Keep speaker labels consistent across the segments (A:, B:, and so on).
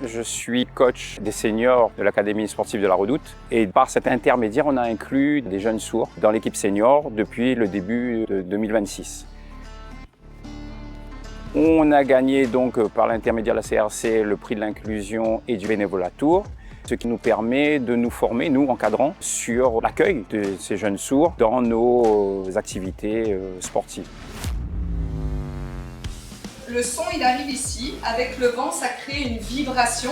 A: Je suis coach des seniors de l'Académie sportive de la Redoute et par cet intermédiaire, on a inclus des jeunes sourds dans l'équipe senior depuis le début de 2026. On a gagné donc par l'intermédiaire de la CRC le prix de l'inclusion et du bénévolat Tours, ce qui nous permet de nous former, nous encadrants, sur l'accueil de ces jeunes sourds dans nos activités sportives.
B: Le son, il arrive ici. Avec le vent, ça crée une vibration.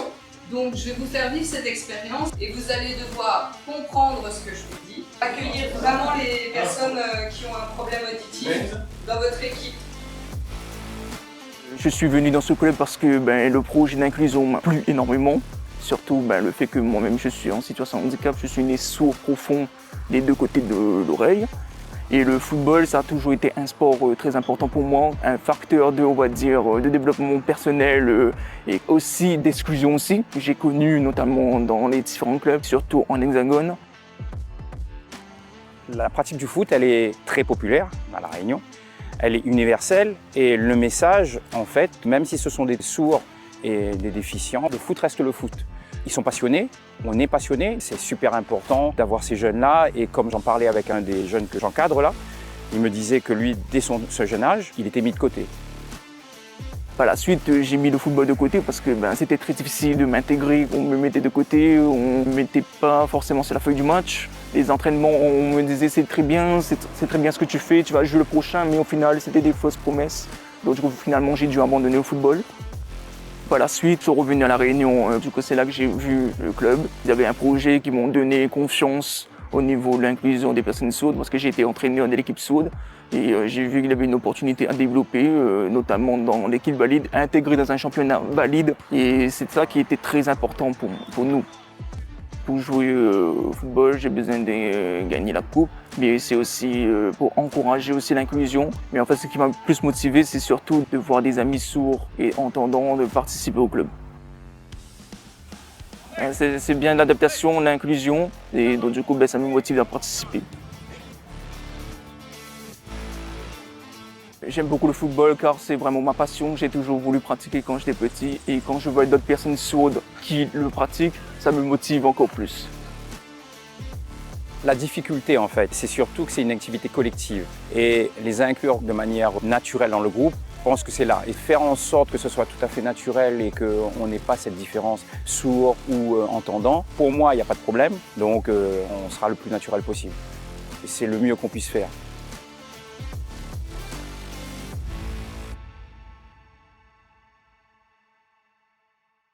B: Donc, je vais vous faire vivre cette expérience et vous allez devoir comprendre ce que je vous dis. Accueillir vraiment les personnes qui ont un problème auditif dans votre équipe.
C: Je suis venu dans ce club parce que le projet d'inclusion m'a plu énormément. Surtout le fait que moi-même je suis en situation de handicap, je suis né sourd profond des deux côtés de l'oreille. Et le football, ça a toujours été un sport très important pour moi, un facteur de développement personnel et aussi d'exclusion aussi. J'ai connu notamment dans les différents clubs, surtout en Hexagone.
A: La pratique du foot, elle est très populaire à La Réunion. Elle est universelle et le message, en fait, même si ce sont des sourds et des déficients, le foot reste le foot. Ils sont passionnés, on est passionnés, c'est super important d'avoir ces jeunes-là et comme j'en parlais avec un des jeunes que j'encadre là, il me disait que lui, dès ce jeune âge, il était mis de côté.
C: Par la suite, j'ai mis le football de côté parce que c'était très difficile de m'intégrer, on me mettait de côté, on ne me mettait pas forcément sur la feuille du match. Les entraînements, on me disait c'est très bien ce que tu fais, tu vas jouer le prochain, mais au final, c'était des fausses promesses. Donc finalement, j'ai dû abandonner le football. Par la suite, je suis revenu à La Réunion, du coup c'est là que j'ai vu le club. Ils avaient un projet qui m'ont donné confiance au niveau de l'inclusion des personnes sourdes parce que j'ai été entraîneur de l'équipe sourde et j'ai vu qu'il y avait une opportunité à développer, notamment dans l'équipe valide, intégrée dans un championnat valide et c'est ça qui était très important pour nous. Pour jouer au football, j'ai besoin de gagner la coupe, mais c'est aussi pour encourager aussi l'inclusion. Mais en fait, ce qui m'a le plus motivé, c'est surtout de voir des amis sourds et entendants de participer au club. C'est bien l'adaptation, l'inclusion, et donc du coup, ça me motive à participer. J'aime beaucoup le football car c'est vraiment ma passion. J'ai toujours voulu pratiquer quand j'étais petit et quand je vois d'autres personnes sourdes qui le pratiquent, ça me motive encore plus.
A: La difficulté en fait, c'est surtout que c'est une activité collective et les inclure de manière naturelle dans le groupe, je pense que c'est là. Et faire en sorte que ce soit tout à fait naturel et qu'on n'ait pas cette différence sourd ou entendant, pour moi il n'y a pas de problème, donc on sera le plus naturel possible. Et c'est le mieux qu'on puisse faire.